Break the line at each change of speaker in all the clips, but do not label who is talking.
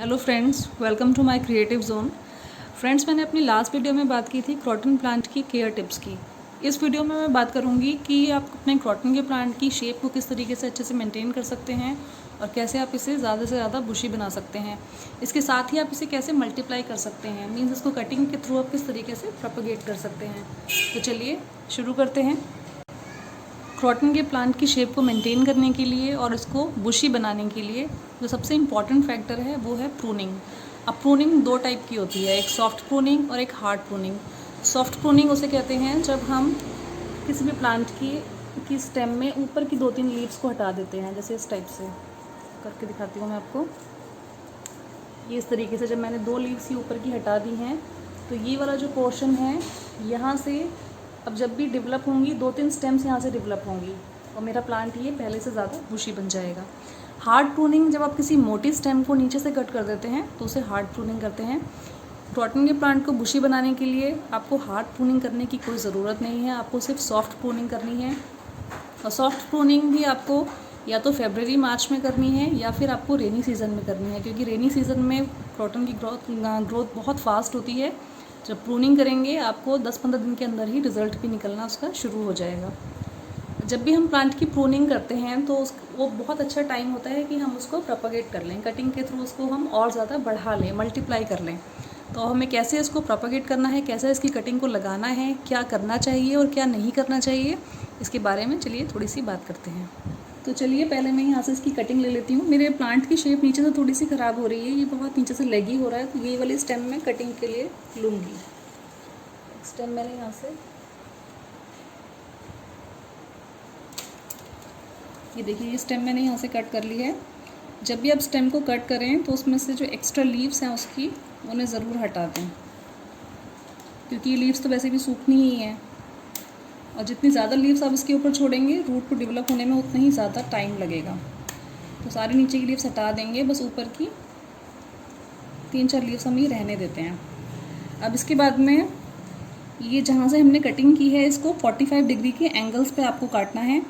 Hello friends, welcome to my creative zone. Friends, मैंने अपनी last video में बात की थी क्रॉटन प्लांट की केयर टिप्स की। इस वीडियो में मैं बात करूंगी कि आप अपने क्रॉटन के प्लांट की शेप को किस तरीके से अच्छे से मेंटेन कर सकते हैं और कैसे आप इसे ज़्यादा से ज़्यादा बुशी बना सकते हैं। इसके साथ ही आप इसे कैसे मल्टीप्लाई कर सकते हैं, मीन्स इसको कटिंग के थ्रू आप किस तरीके से प्रोपगेट कर सकते हैं। तो चलिए शुरू करते हैं। क्रॉटन के प्लांट की शेप को मेंटेन करने के लिए और इसको बुशी बनाने के लिए जो सबसे इम्पॉर्टेंट फैक्टर है वो है प्रूनिंग। अब प्रूनिंग दो टाइप की होती है, एक सॉफ्ट प्रूनिंग और एक हार्ड प्रूनिंग। सॉफ्ट प्रूनिंग उसे कहते हैं जब हम किसी भी प्लांट की स्टेम में ऊपर की 2-3 लीव्स को हटा देते हैं। जैसे इस टाइप से करके दिखाती हूँ मैं आपको। ये इस तरीके से जब मैंने 2 लीव्स ही ऊपर की हटा दी हैं तो ये वाला जो पोर्शन है यहाँ से अब जब भी डेवलप होंगी 2-3 स्टेम्स यहाँ से डेवलप होंगी और मेरा प्लांट ये पहले से ज़्यादा बुशी बन जाएगा। हार्ड प्रूनिंग जब आप किसी मोटी स्टेम को नीचे से कट कर देते हैं तो उसे हार्ड प्रूनिंग करते हैं। क्रॉटन के प्लांट को बुशी बनाने के लिए आपको हार्ड प्रूनिंग करने की कोई ज़रूरत नहीं है, आपको सिर्फ सॉफ्ट प्रूनिंग करनी है। और सॉफ्ट प्रूनिंग भी आपको या तो फरवरी मार्च में करनी है या फिर आपको रेनी सीज़न में करनी है, क्योंकि रेनी सीज़न में क्रॉटन की ग्रोथ बहुत फास्ट होती है। जब प्रूनिंग करेंगे आपको 10-15 दिन के अंदर ही रिज़ल्ट भी निकलना उसका शुरू हो जाएगा। जब भी हम प्लांट की प्रूनिंग करते हैं तो वो बहुत अच्छा टाइम होता है कि हम उसको प्रोपगेट कर लें, कटिंग के थ्रू उसको हम और ज़्यादा बढ़ा लें, मल्टीप्लाई कर लें। तो हमें कैसे इसको प्रोपगेट करना है, कैसे इसकी कटिंग को लगाना है, क्या करना चाहिए और क्या नहीं करना चाहिए, इसके बारे में चलिए थोड़ी सी बात करते हैं। तो चलिए पहले मैं यहाँ से इसकी कटिंग ले लेती हूँ। मेरे प्लांट की शेप नीचे से थोड़ी सी ख़राब हो रही है, ये बहुत नीचे से लेगी हो रहा है, तो ये वाली स्टेम मैं कटिंग के लिए लूँगी। स्टेम मैंने यहाँ से ये देखिए, ये स्टेम मैंने यहाँ से कट कर ली है। जब भी आप स्टेम को कट करें तो उसमें से जो एक्स्ट्रा लीव्स हैं उसकी उन्हें ज़रूर हटा दें, क्योंकि ये लीव्स तो वैसे भी सूखनी ही हैं और जितनी ज़्यादा लीव्स आप इसके ऊपर छोड़ेंगे रूट को डेवलप होने में उतना ही ज़्यादा टाइम लगेगा। तो सारी नीचे की लीव्स हटा देंगे, बस ऊपर की 3-4 लीव्स हम ये रहने देते हैं। अब इसके बाद में ये जहाँ से हमने कटिंग की है इसको 45 डिग्री के एंगल्स पे आपको काटना है।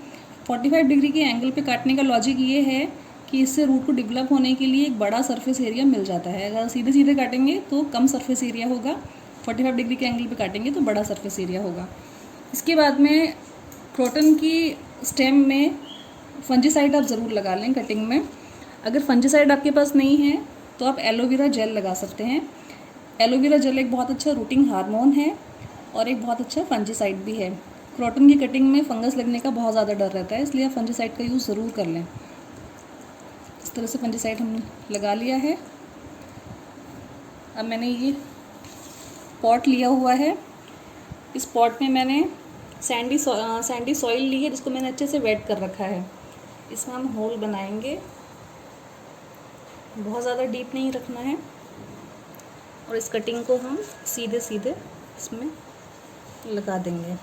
45 डिग्री के एंगल पे काटने का लॉजिक ये है कि इससे रूट को डेवलप होने के लिए एक बड़ा सरफेस एरिया मिल जाता है। अगर सीधे सीधे काटेंगे तो कम सरफेस एरिया होगा, 45 डिग्री के एंगल पे काटेंगे तो बड़ा सरफेस एरिया होगा। इसके बाद में क्रॉटन की स्टेम में फंजीसाइड आप ज़रूर लगा लें कटिंग में। अगर फंजीसाइड आपके पास नहीं है तो आप एलोवेरा जेल लगा सकते हैं। एलोवेरा जेल एक बहुत अच्छा रूटिंग हार्मोन है और एक बहुत अच्छा फंजीसाइड भी है। क्रॉटन की कटिंग में फंगस लगने का बहुत ज़्यादा डर रहता है, इसलिए आप फंजीसाइड का यूज़ ज़रूर कर लें। इस तरह से फंजीसाइड हमने लगा लिया है। अब मैंने ये पॉट लिया हुआ है, इस पॉट में मैंने सैंडी सॉइल ली है जिसको मैंने अच्छे से वेट कर रखा है। इसमें हम होल बनाएंगे, बहुत ज़्यादा डीप नहीं रखना है और इस कटिंग को हम सीधे सीधे इसमें लगा देंगे।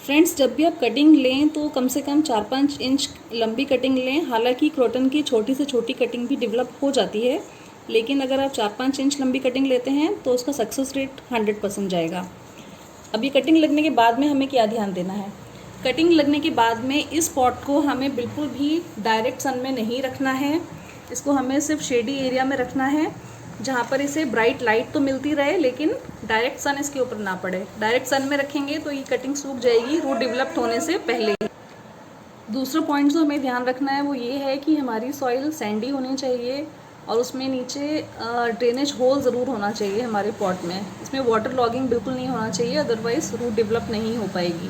फ्रेंड्स, जब भी आप कटिंग लें तो कम से कम 4-5 इंच लंबी कटिंग लें। हालांकि क्रॉटन की छोटी से छोटी कटिंग भी डेवलप हो जाती है, लेकिन अगर आप 4-5 इंच लंबी कटिंग लेते हैं तो उसका सक्सेस रेट 100% जाएगा। अब ये कटिंग लगने के बाद में हमें क्या ध्यान देना है? कटिंग लगने के बाद में इस पॉट को हमें बिल्कुल भी डायरेक्ट सन में नहीं रखना है। इसको हमें सिर्फ शेडी एरिया में रखना है, जहाँ पर इसे ब्राइट लाइट तो मिलती रहे लेकिन डायरेक्ट सन इसके ऊपर ना पड़े। डायरेक्ट सन में रखेंगे तो ये कटिंग सूख जाएगी रूट डेवलप्ड होने से पहले। दूसरा पॉइंट जो हमें ध्यान रखना है वो ये है कि हमारी सॉइल सैंडी होनी चाहिए और उसमें नीचे ड्रेनेज होल ज़रूर होना चाहिए हमारे पॉट में। इसमें वाटर लॉगिंग बिल्कुल नहीं होना चाहिए, अदरवाइज़ रूट डेवलप नहीं हो पाएगी।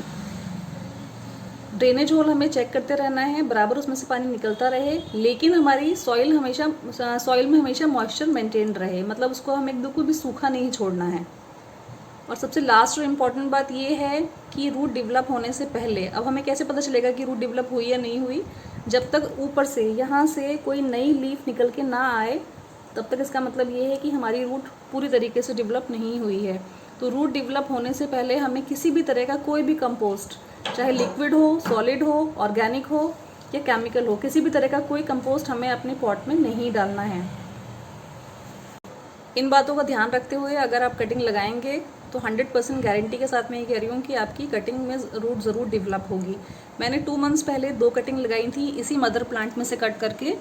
ड्रेनेज होल हमें चेक करते रहना है, बराबर उसमें से पानी निकलता रहे, लेकिन हमारी सॉइल में हमेशा मॉइस्चर मेंटेन रहे, मतलब उसको हमें बिल्कुल भी सूखा नहीं छोड़ना है। और सबसे लास्ट और इम्पॉर्टेंट बात ये है कि रूट डेवलप होने से पहले, अब हमें कैसे पता चलेगा कि रूट डेवलप हुई या नहीं हुई? जब तक ऊपर से यहाँ से कोई नई लीफ निकल के ना आए तब तक इसका मतलब ये है कि हमारी रूट पूरी तरीके से डेवलप नहीं हुई है। तो रूट डेवलप होने से पहले हमें किसी भी तरह का कोई भी कंपोस्ट, चाहे लिक्विड हो, सॉलिड हो, ऑर्गेनिक हो या केमिकल हो, किसी भी तरह का कोई कंपोस्ट हमें अपने पॉट में नहीं डालना है। इन बातों का ध्यान रखते हुए अगर आप कटिंग लगाएंगे तो 100% गारंटी के साथ मैं ये कह रही हूँ कि आपकी कटिंग में रूट ज़रूर डेवलप होगी। मैंने 2 मंथ्स पहले 2 कटिंग लगाई थी इसी मदर प्लांट में से कट करके,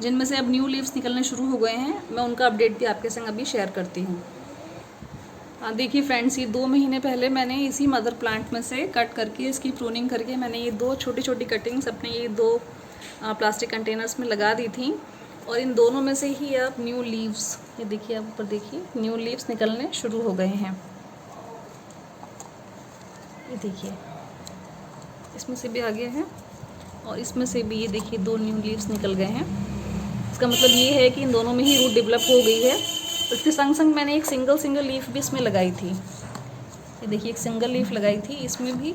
जिनमें से अब न्यू लीव्स निकलने शुरू हो गए हैं। मैं उनका अपडेट भी आपके संग अभी शेयर करती हूँ। देखिए फ्रेंड्स, ये 2 महीने पहले मैंने इसी मदर प्लांट में से कट करके इसकी प्रूनिंग करके मैंने ये 2 छोटी छोटी कटिंग्स अपने ये 2 प्लास्टिक कंटेनर्स में लगा दी थी, और इन दोनों में से ही अब न्यू लीव्स, ये देखिए आप ऊपर देखिए, न्यू लीव्स निकलने शुरू हो गए हैं। ये देखिए इसमें से भी आ गया है और इसमें से भी ये देखिए 2 न्यू लीव्स निकल गए हैं। इसका मतलब ये है कि इन दोनों में ही रूट डेवलप हो गई है। इसके संग संग मैंने एक सिंगल लीफ भी इसमें लगाई थी। ये देखिए एक सिंगल लीफ लगाई थी इसमें भी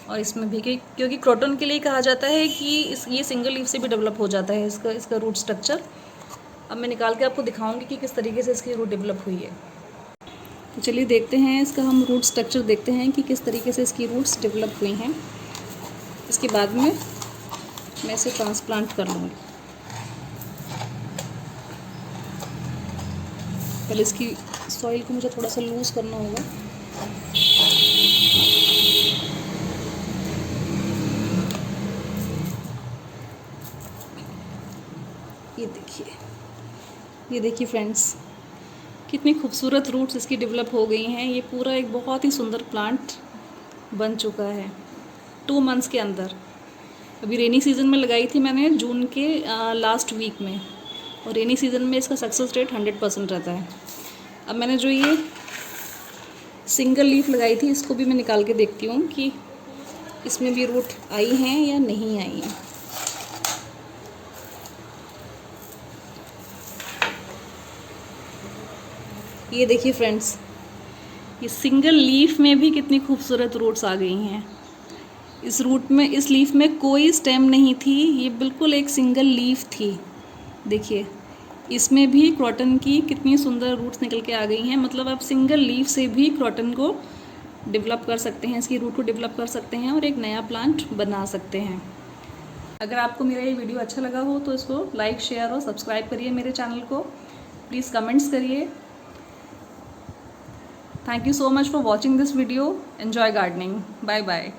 और इसमें भी, क्योंकि क्रॉटन के लिए कहा जाता है कि ये सिंगल लीफ से भी डेवलप हो जाता है इसका रूट स्ट्रक्चर। अब मैं निकाल के आपको दिखाऊंगी कि किस तरीके से इसकी रूट डेवलप हुई है। तो चलिए देखते हैं इसका हम रूट स्ट्रक्चर देखते हैं कि किस तरीके से इसकी रूट्स डेवलप हुई हैं। इसके बाद में मैं इसे ट्रांसप्लांट कर लूँगी। पहले इसकी सॉइल को मुझे थोड़ा सा लूज़ करना होगा। ये देखिए फ्रेंड्स, कितनी खूबसूरत रूट्स इसकी डेवलप हो गई हैं। ये पूरा एक बहुत ही सुंदर प्लांट बन चुका है 2 मंथ्स के अंदर। अभी रेनी सीज़न में लगाई थी मैंने जून के लास्ट वीक में, और रेनी सीज़न में इसका सक्सेस रेट 100% रहता है। अब मैंने जो ये सिंगल लीफ लगाई थी इसको भी मैं निकाल के देखती हूँ कि इसमें भी रूट आई हैं या नहीं आई हैं। ये देखिए फ्रेंड्स, ये सिंगल लीफ में भी कितनी खूबसूरत रूट्स आ गई हैं। इस लीफ में कोई स्टेम नहीं थी, ये बिल्कुल एक सिंगल लीफ थी। देखिए इसमें भी क्रॉटन की कितनी सुंदर रूट्स निकल के आ गई हैं। मतलब आप सिंगल लीफ से भी क्रॉटन को डेवलप कर सकते हैं, इसकी रूट को डेवलप कर सकते हैं और एक नया प्लांट बना सकते हैं। अगर आपको मेरा ये वीडियो अच्छा लगा हो तो इसको लाइक, शेयर और सब्सक्राइब करिए मेरे चैनल को। प्लीज़ कमेंट्स करिए। Thank you so much for watching this video. Enjoy gardening. Bye bye.